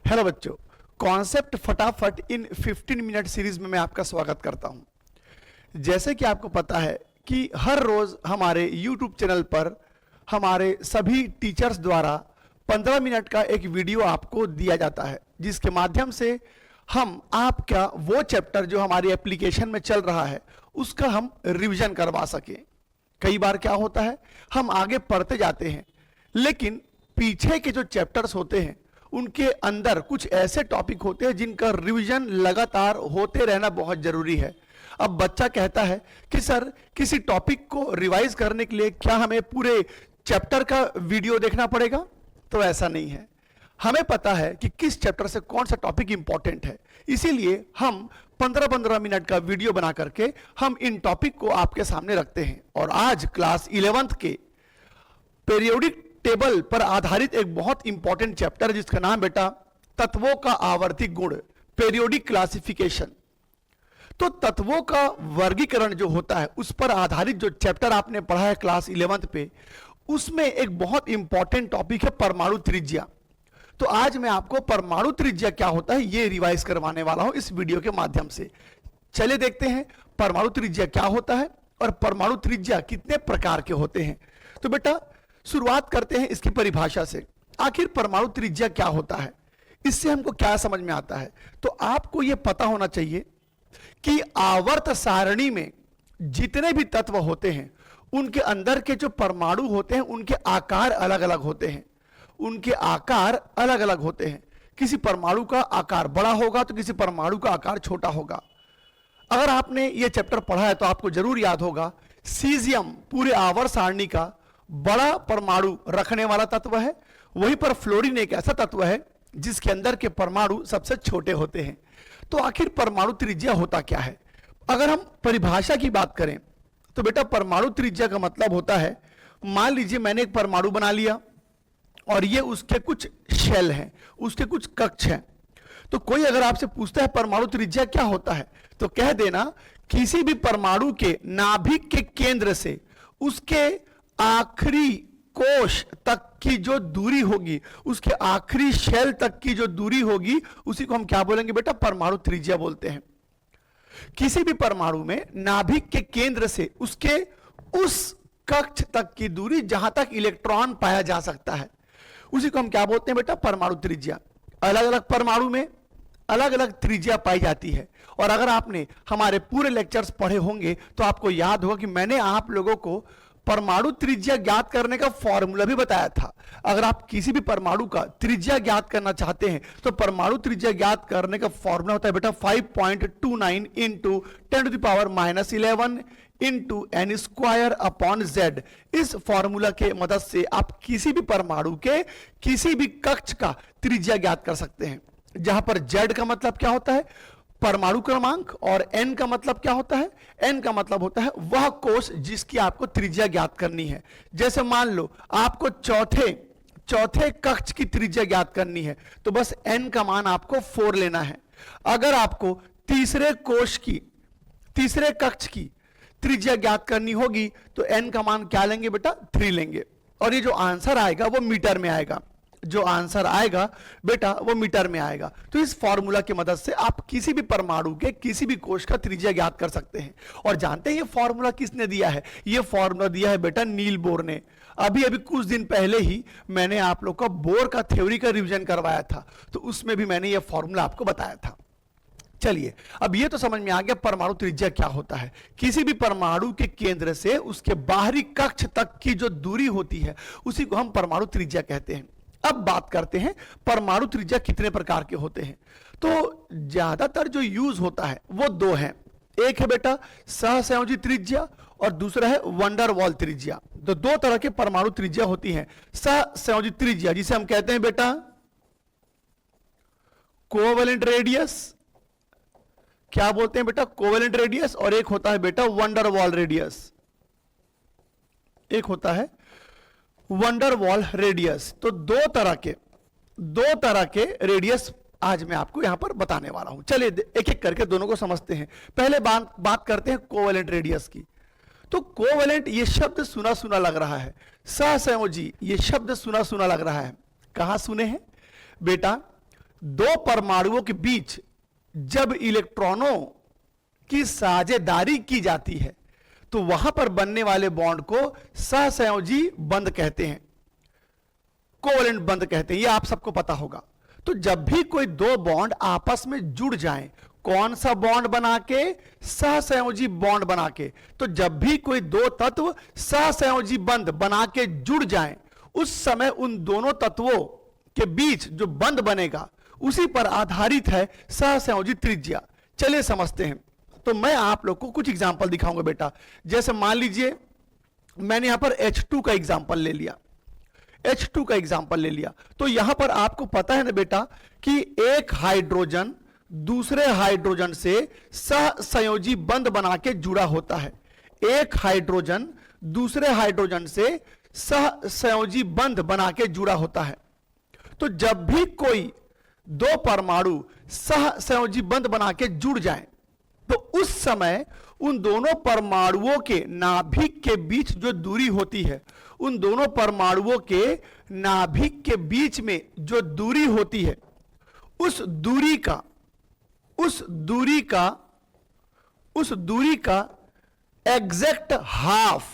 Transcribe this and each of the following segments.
Hello बच्चों, concept फटाफट इन 15 minute series में मैं आपका स्वागत करता हूं। जैसे कि आपको पता है कि हर रोज हमारे यूट्यूब चैनल पर हमारे सभी टीचर्स द्वारा 15 मिनट का एक वीडियो आपको दिया जाता है, जिसके माध्यम से हम आपका वो चैप्टर जो हमारी एप्लीकेशन में चल रहा है उसका हम रिवीजन करवा सकें। कई बार क्या होता है, हम आगे पढ़ते जाते हैं लेकिन पीछे के जो चैप्टर्स होते हैं उनके अंदर कुछ ऐसे टॉपिक होते हैं जिनका रिवीजन लगातार होते रहना बहुत जरूरी है। अब बच्चा कहता है कि सर किसी टॉपिक को रिवाइज करने के लिए क्या हमें पूरे चैप्टर का वीडियो देखना पड़ेगा? तो ऐसा नहीं है। हमें पता है कि किस चैप्टर से कौन सा टॉपिक इंपॉर्टेंट है, इसीलिए हम 15-15 मिनट का वीडियो बना करके हम इन टॉपिक को आपके सामने रखते हैं। और आज क्लास 11th के पीरियोडिक टेबल पर आधारित एक बहुत इंपॉर्टेंट चैप्टर जिसका नाम बेटा तत्वों का आवर्ती गुण, पीरियोडिक क्लासिफिकेशन। तो तत्वों का वर्गीकरण जो होता है उस पर आधारित जो चैप्टर आपने पढ़ा है क्लास 11th पे, उसमें एक बहुत इंपॉर्टेंट टॉपिक है परमाणु त्रिज्या। तो आज मैं आपको परमाणु त्रिज्या क्या होता है ये रिवाइज करवाने वाला हूं इस वीडियो के माध्यम से। चलिए देखते हैं परमाणु त्रिज्या क्या होता है और परमाणु त्रिज्या कितने प्रकार के होते हैं। तो बेटा शुरुआत करते हैं इसकी परिभाषा से। आखिर परमाणु त्रिज्या क्या होता है, इससे हमको क्या समझ में आता है? तो आपको यह पता होना चाहिए कि आवर्त सारणी में जितने भी तत्व होते हैं उनके अंदर के जो परमाणु होते हैं उनके आकार अलग अलग होते हैं। उनके आकार अलग अलग होते हैं। किसी परमाणु का आकार बड़ा होगा तो किसी परमाणु का आकार छोटा होगा। अगर आपने यह चैप्टर पढ़ा है तो आपको जरूर याद होगा सीजियम पूरे आवर्त सारणी का बड़ा परमाणु रखने वाला तत्व है, वहीं पर फ्लोरीन एक ऐसा तत्व है जिसके अंदर के परमाणु सबसे छोटे होते हैं। तो आखिर परमाणु त्रिज्या होता क्या है? अगर हम परिभाषा की बात करें तो बेटा परमाणु त्रिज्या का मतलब होता है, मान लीजिए मैंने एक परमाणु बना लिया और ये उसके कुछ शेल हैं, उसके कुछ कक्ष हैं। तो कोई अगर आपसे पूछता है परमाणु त्रिज्या क्या होता है तो कह देना किसी भी परमाणु के नाभिक के केंद्र से उसके आखिरी कोश तक की जो दूरी होगी, उसके आखिरी शेल तक की जो दूरी होगी, उसी को हम क्या बोलेंगे बेटा? परमाणु त्रिज्या बोलते हैं। किसी भी परमाणु में नाभिक के केंद्र से उसके उस कक्ष तक की दूरी जहां तक इलेक्ट्रॉन पाया जा सकता है, उसी को हम क्या बोलते हैं बेटा? परमाणु त्रिज्या। अलग अलग परमाणु में अलग अलग त्रिज्या पाई जाती है। और अगर आपने हमारे पूरे लेक्चर्स पढ़े होंगे तो आपको याद होगा कि मैंने आप लोगों को परमाणु त्रिज्या ज्ञात करने का फॉर्मूला भी बताया था। अगर आप किसी भी परमाणु का त्रिज्या ज्ञात करना चाहते हैं तो परमाणु त्रिज्या ज्ञात करने का फॉर्मूला होता है बेटा 5.29 into 10⁻11 into n square upon z। इस फॉर्मूला के मदद से आप किसी भी परमाणु के किसी भी कक्ष का त्रिज्या ज्ञात कर सकते हैं। जहां पर z का मतलब क्या होता है? परमाणु क्रमांक, और n का मतलब क्या होता है? n का मतलब होता है वह कोश जिसकी आपको त्रिज्या ज्ञात करनी है। जैसे मान लो आपको चौथे कक्ष की त्रिज्या ज्ञात करनी है तो बस n का मान आपको 4 लेना है। अगर आपको तीसरे कक्ष की त्रिज्या ज्ञात करनी होगी तो n का मान क्या लेंगे बेटा? 3 लेंगे। और ये जो आंसर आएगा वो मीटर में आएगा। जो आंसर आएगा बेटा वो मीटर में आएगा। तो इस फॉर्मूला की मदद से आप किसी भी परमाणु के किसी भी कोश का त्रिज्या ज्ञात कर सकते हैं। और जानते हैं ये फॉर्मूला किसने दिया है? ये फॉर्मूला दिया है बेटा नील बोर ने। अभी कुछ दिन पहले ही मैंने आप लोग का बोर का थ्योरी का रिवीजन करवाया था, तो उसमें भी मैंने ये फॉर्मूला आपको बताया था। चलिए अब ये तो समझ में आ गया परमाणु त्रिज्या क्या होता है। किसी भी परमाणु के केंद्र से उसके बाहरी कक्ष तक की जो दूरी होती है उसी को हम परमाणु त्रिज्या कहते हैं। अब बात करते हैं परमाणु त्रिज्या कितने प्रकार के होते हैं। तो ज्यादातर जो यूज होता है वो दो हैं। एक है बेटा सहसंयोजी त्रिज्या और दूसरा है वंडर वॉल त्रिज्या। तो दो तरह के परमाणु त्रिज्या होती हैं। सहसंयोजी त्रिज्या जिसे हम कहते हैं बेटा कोवेलेंट रेडियस, क्या बोलते हैं बेटा? Covalent radius. और एक होता है बेटा वंडर वॉल रेडियस। एक होता है वंडर वॉल रेडियस। तो दो तरह के रेडियस आज मैं आपको यहां पर बताने वाला हूं। चलिए एक एक करके दोनों को समझते हैं। पहले बात करते हैं कोवेलेंट रेडियस की। तो कोवेलेंट ये शब्द सुना सुना लग रहा है, सहसंयोजी ये शब्द सुना सुना लग रहा है। कहां सुने हैं बेटा? दो परमाणुओं के बीच जब इलेक्ट्रॉनों की साझेदारी की जाती है तो वहां पर बनने वाले बॉन्ड को सहसंयोजी बंध कहते हैं, कोवलेंट बंध कहते हैं। यह आप सबको पता होगा। तो जब भी कोई दो बॉन्ड आपस में जुड़ जाएं, कौन सा बॉन्ड बना के? सहसंयोजी बॉन्ड बना के। तो जब भी कोई दो तत्व सहसंयोजी बंध बना के जुड़ जाएं, उस समय उन दोनों तत्वों के बीच जो बंध बनेगा उसी पर आधारित है सहसंयोजी त्रिज्या। चलिए समझते हैं। तो मैं आप लोग को कुछ एग्जांपल दिखाऊंगा बेटा। जैसे मान लीजिए मैंने यहां पर H2 का एग्जांपल ले लिया, H2 का एग्जांपल ले लिया। तो यहां पर आपको पता है ना बेटा कि एक हाइड्रोजन दूसरे हाइड्रोजन से सहसंयोजी बंध बना के जुड़ा होता है। एक हाइड्रोजन दूसरे हाइड्रोजन से सहसंयोजी बंध बना के जुड़ा होता है। तो जब भी कोई दो परमाणु सहसंयोजी बंध बना के जुड़ जाएं, तो उस समय उन दोनों परमाणुओं के नाभिक के बीच जो दूरी होती है, उन दोनों परमाणुओं के नाभिक के बीच में जो दूरी होती है, उस दूरी का एग्जैक्ट हाफ,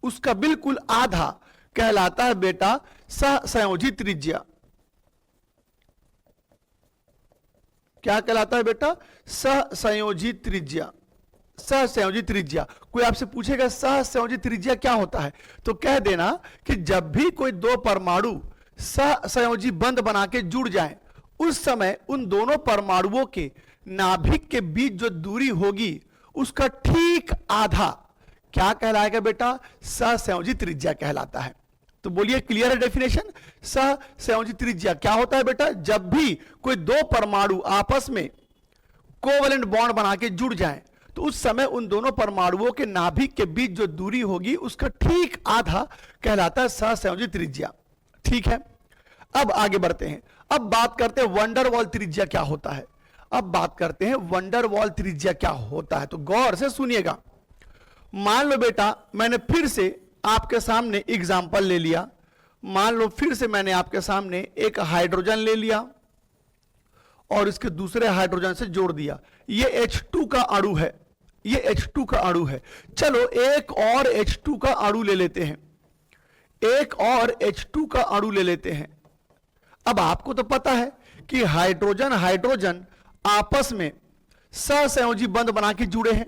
उसका बिल्कुल आधा कहलाता है बेटा सहसंयोजी त्रिज्या। क्या कहलाता है बेटा? सहसंयोजी त्रिज्या। सहसंयोजी त्रिज्या। कोई आपसे पूछेगा सहसंयोजी त्रिज्या क्या होता है, तो कह देना कि जब भी कोई दो परमाणु सहसंयोजी बंध बना के जुड़ जाएं, उस समय उन दोनों परमाणुओं के नाभिक के बीच जो दूरी होगी उसका ठीक आधा क्या कहलाएगा बेटा? सहसंयोजी त्रिज्या कहलाता है। तो बोलिए क्लियर है डेफिनेशन? सहसंयोजी त्रिज्या क्या होता है बेटा? जब भी कोई दो परमाणु आपस में कोवलेंट बॉन्ड बना के जुड़ जाएं, तो उस समय उन दोनों परमाणुओं के नाभिक के बीच जो दूरी होगी उसका ठीक आधा कहलाता है सहसंयोजी त्रिज्या। ठीक है, अब आगे बढ़ते हैं। अब बात करते हैं वंडर वॉल त्रिज्या क्या होता है। अब बात करते हैं वंडर वॉल त्रिज्या क्या होता है। तो गौर से सुनिएगा। मान लो बेटा मैंने फिर से आपके सामने एग्जाम्पल ले लिया। मान लो फिर से मैंने आपके सामने एक हाइड्रोजन ले लिया और इसके दूसरे हाइड्रोजन से जोड़ दिया। ये H2 का अणु है, ये H2 का अणु है। चलो एक और H2 का अणु ले लेते हैं, एक और H2 का अणु ले लेते हैं। अब आपको तो पता है कि हाइड्रोजन हाइड्रोजन आपस में सहसंयोजी बंध बना के जुड़े हैं।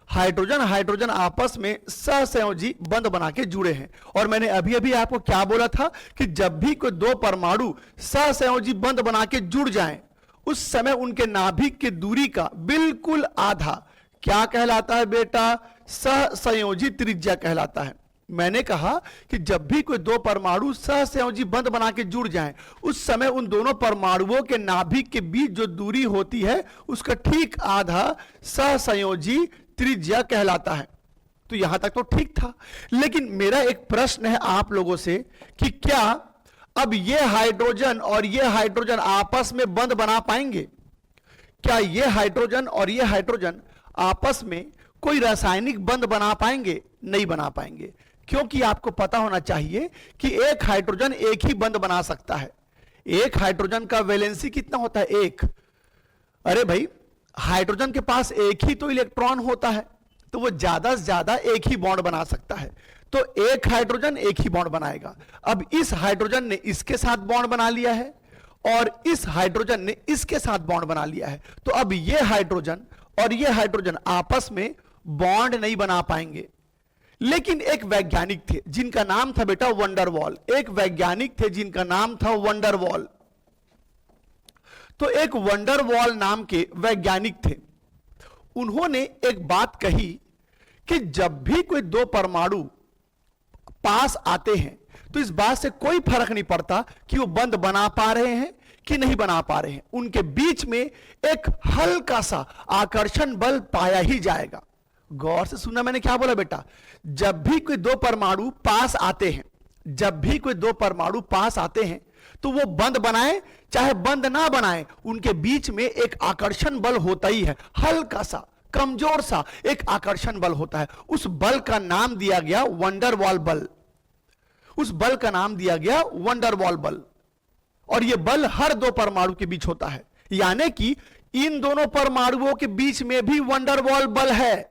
हाइड्रोजन हाइड्रोजन आपस में सहसंयोजी बंध बना के जुड़े हैं। और मैंने अभी अभी आपको क्या बोला था कि जब भी कोई दो परमाणु सहसंयोजी बंध बना के जुड़ जाएं, उस समय उनके नाभिक की दूरी का बिल्कुल आधा क्या कहलाता है बेटा? सहसंयोजी त्रिज्या कहलाता है। मैंने कहा कि जब भी कोई दो परमाणु सहसंयोजी बंध बना के जुड़ जाएं, उस समय उन दोनों परमाणुओं के नाभिक के बीच जो दूरी होती है उसका ठीक आधा सहसंयोजी त्रिज्या कहलाता है। तो यहां तक तो ठीक था, लेकिन मेरा एक प्रश्न है आप लोगों से कि क्या अब ये हाइड्रोजन और ये हाइड्रोजन आपस में बंध बना पाएंगे? क्या ये हाइड्रोजन और ये हाइड्रोजन आपस में कोई रासायनिक बंध बना पाएंगे? नहीं बना पाएंगे, क्योंकि आपको पता होना चाहिए कि एक हाइड्रोजन एक ही बंध बना सकता है। एक हाइड्रोजन का वैलेंसी कितना होता है? एक। अरे भाई, हाइड्रोजन के पास एक ही तो इलेक्ट्रॉन होता है, तो वो ज्यादा से ज्यादा एक ही बॉन्ड बना सकता है। तो एक हाइड्रोजन एक ही बॉन्ड बनाएगा। अब इस हाइड्रोजन ने इसके साथ बॉन्ड बना लिया है और इस हाइड्रोजन ने इसके साथ बॉन्ड बना लिया है। तो अब ये हाइड्रोजन और ये हाइड्रोजन आपस में बॉन्ड नहीं बना पाएंगे। लेकिन एक वैज्ञानिक थे जिनका नाम था बेटा वंडर वॉल। एक वैज्ञानिक थे जिनका नाम था वंडर वॉल। तो एक वंडर वॉल नाम के वैज्ञानिक थे। उन्होंने एक बात कही कि जब भी कोई दो परमाणु पास आते हैं तो इस बात से कोई फर्क नहीं पड़ता कि वो बंध बना पा रहे हैं कि नहीं बना पा रहे हैं, उनके बीच में एक हल्का सा आकर्षण बल पाया ही जाएगा। गौर से सुनना, मैंने क्या बोला बेटा? जब भी कोई दो परमाणु पास आते हैं, जब भी कोई दो परमाणु पास आते हैं तो वो बंध बनाए चाहे बंध ना बनाए, उनके बीच में एक आकर्षण बल होता ही है। हल्का सा कमजोर सा एक आकर्षण बल होता है। उस बल का नाम दिया गया वंडर वॉल बल। उस बल का नाम दिया गया वंडर वॉल बल। और यह बल हर दो परमाणु के बीच होता है, यानी कि इन दोनों परमाणुओं के बीच में भी वंडरवॉल बल है,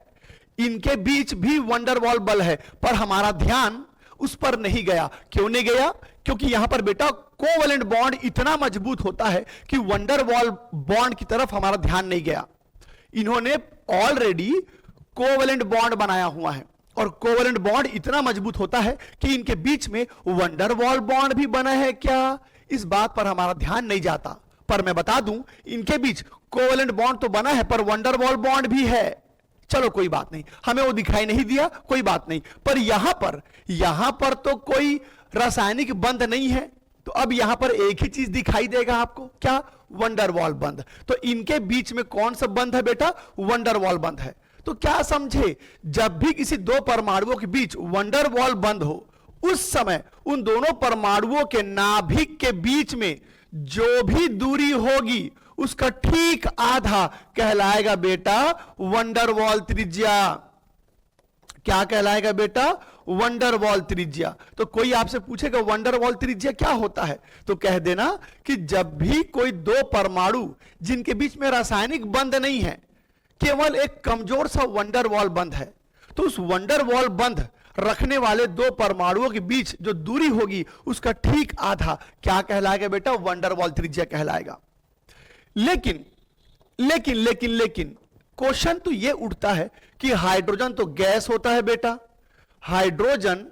इनके बीच भी वंडरवॉल बल है, पर हमारा ध्यान उस पर नहीं गया। क्यों नहीं गया? क्योंकि यहां पर बेटा कोवलेंट बॉन्ड इतना मजबूत होता है कि वंडरवॉल बॉन्ड की तरफ हमारा ध्यान नहीं गया। इन्होंने ऑलरेडी कोवलेंट बॉन्ड बनाया हुआ है, और कोवलेंट बॉन्ड इतना मजबूत होता है कि इनके बीच में वंडरवॉल बॉन्ड भी बना है क्या, इस बात पर हमारा ध्यान नहीं जाता। पर मैं बता दूं, इनके बीच कोवलेंट बॉन्ड तो बना है, पर वंडरवॉल बॉन्ड भी है। चलो कोई बात नहीं, हमें वो दिखाई नहीं दिया, कोई बात नहीं। पर यहां पर तो कोई रासायनिक बंध नहीं है, तो अब यहां पर एक ही चीज दिखाई देगा आपको, क्या? वंडरवॉल बंध। तो इनके बीच में कौन सा बंध है बेटा? वंडरवॉल बंध है। तो क्या समझे, जब भी किसी दो परमाणुओं के बीच वंडरवॉल बंध हो, उस समय उन दोनों परमाणुओं के नाभिक के बीच में जो भी दूरी होगी उसका ठीक आधा कहलाएगा बेटा वंडरवॉल त्रिज्या। क्या कहलाएगा बेटा? वंडरवॉल त्रिज्या। तो कोई आपसे पूछेगा वंडरवॉल त्रिज्या क्या होता है, तो कह देना कि जब भी कोई दो परमाणु जिनके बीच में रासायनिक बंध नहीं है, केवल एक कमजोर सा वंडरवॉल बंध है, तो उस वंडरवॉल बंध रखने वाले दो परमाणुओं के बीच जो दूरी होगी उसका ठीक आधा क्या कहलाएगा बेटा? वंडरवॉल त्रिज्या कहलाएगा। लेकिन लेकिन लेकिन लेकिन क्वेश्चन तो यह उठता है कि हाइड्रोजन तो गैस होता है बेटा, हाइड्रोजन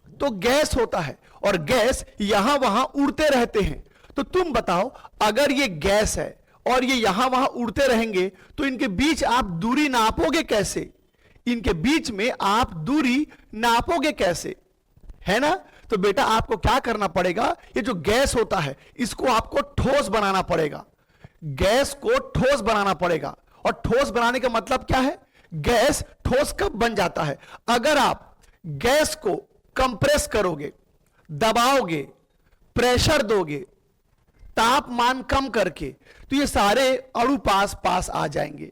तो गैस होता है, और गैस यहां वहां उड़ते रहते हैं। तो तुम बताओ, अगर ये गैस है और ये यहां वहां उड़ते रहेंगे, तो इनके बीच आप दूरी नापोगे कैसे? इनके बीच में आप दूरी नापोगे कैसे, है ना? तो बेटा आपको क्या करना पड़ेगा, ये जो गैस होता है इसको आपको ठोस बनाना पड़ेगा, गैस को ठोस बनाना पड़ेगा। और ठोस बनाने का मतलब क्या है? गैस ठोस कब बन जाता है? अगर आप गैस को कंप्रेस करोगे, दबाओगे, प्रेशर दोगे, तापमान कम करके, तो ये सारे अणु पास पास आ जाएंगे।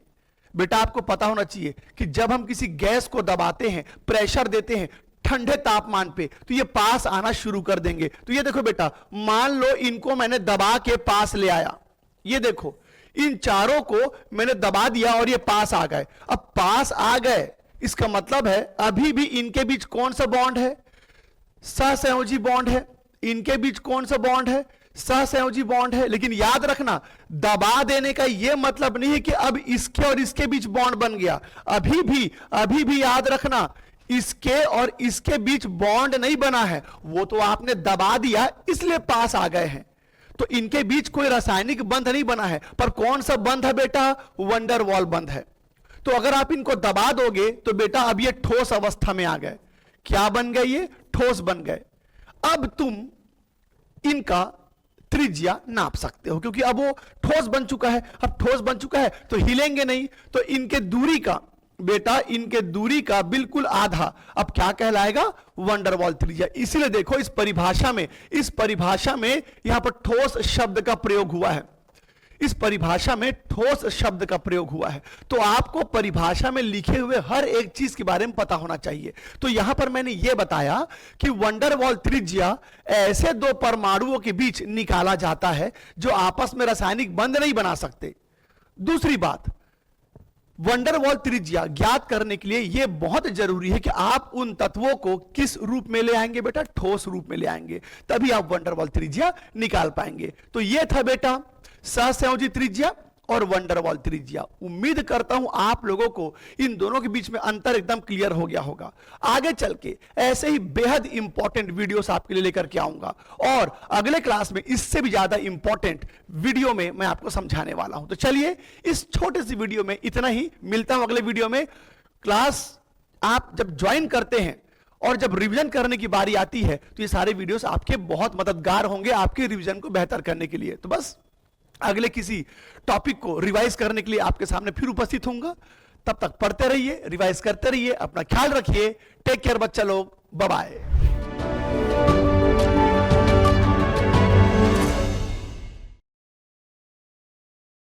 बेटा आपको पता होना चाहिए कि जब हम किसी गैस को दबाते हैं, प्रेशर देते हैं ठंडे तापमान पे, तो ये पास आना शुरू कर देंगे। तो ये देखो बेटा, मान लो इनको मैंने दबा के पास ले आया, ये देखो इन चारों को मैंने दबा दिया और ये पास आ गए। अब पास आ गए, इसका मतलब है अभी भी इनके बीच कौन सा बॉन्ड है? सहसंयोजी बॉन्ड है। इनके बीच कौन सा बॉन्ड है? सहसंयोजी बॉन्ड है। लेकिन याद रखना, दबा देने का यह मतलब नहीं है कि अब इसके और इसके बीच बॉन्ड बन गया। अभी भी याद रखना, इसके और इसके बीच बॉन्ड नहीं बना है, वो तो आपने दबा दिया इसलिए पास आ गए हैं। तो इनके बीच कोई रासायनिक बंध नहीं बना है, पर कौन सा बंध है बेटा? वंडरवॉल बंध है। तो अगर आप इनको दबा दोगे तो बेटा अब ये ठोस अवस्था में आ गए। क्या बन गए? ये ठोस बन गए। अब तुम इनका त्रिज्या नाप सकते हो, क्योंकि अब वो ठोस बन चुका है। अब ठोस बन चुका है तो हिलेंगे नहीं, तो इनके दूरी का बेटा, इनके दूरी का बिल्कुल आधा अब क्या कहलाएगा? वंडरवॉल त्रिज्या। इसीलिए देखो इस परिभाषा में यहां पर ठोस शब्द का प्रयोग हुआ है। इस परिभाषा में ठोस शब्द का प्रयोग हुआ है। तो आपको परिभाषा में लिखे हुए हर एक चीज के बारे में पता होना चाहिए। तो यहां पर मैंने यह बताया कि वंडरवॉल त्रिज्या ऐसे दो परमाणुओं के बीच निकाला जाता है जो आपस में रासायनिक बंध नहीं बना सकते। दूसरी बात, वंडरवॉल त्रिज्या ज्ञात करने के लिए यह बहुत जरूरी है कि आप उन तत्वों को किस रूप में ले आएंगे बेटा? ठोस रूप में ले आएंगे, तभी आप वंडरवॉल त्रिज्या निकाल पाएंगे। तो यह था बेटा सहसंयोजी त्रिज्या और वंडरवॉल त्रिज्या। उम्मीद करता हूं आप लोगों को इन दोनों के बीच में अंतर एकदम क्लियर हो गया होगा। आगे चल के ऐसे ही बेहद इंपॉर्टेंट वीडियोस आपके लिए लेकर के आऊंगा, और अगले क्लास में इससे भी ज्यादा इंपॉर्टेंट वीडियो में मैं आपको समझाने वाला हूं। तो चलिए इस छोटे सी वीडियो में इतना ही, मिलता हूं अगले वीडियो में। क्लास आप जब ज्वाइन करते हैं और जब रिवीजन करने की बारी आती है, तो ये सारे वीडियोस आपके बहुत मददगार होंगे आपके रिवीजन को बेहतर करने के लिए। तो बस अगले किसी टॉपिक को रिवाइज करने के लिए आपके सामने फिर उपस्थित होऊंगा। तब तक पढ़ते रहिए, रिवाइज करते रहिए, अपना ख्याल रखिए। टेक केयर बच्चा लोग, बाय बाय।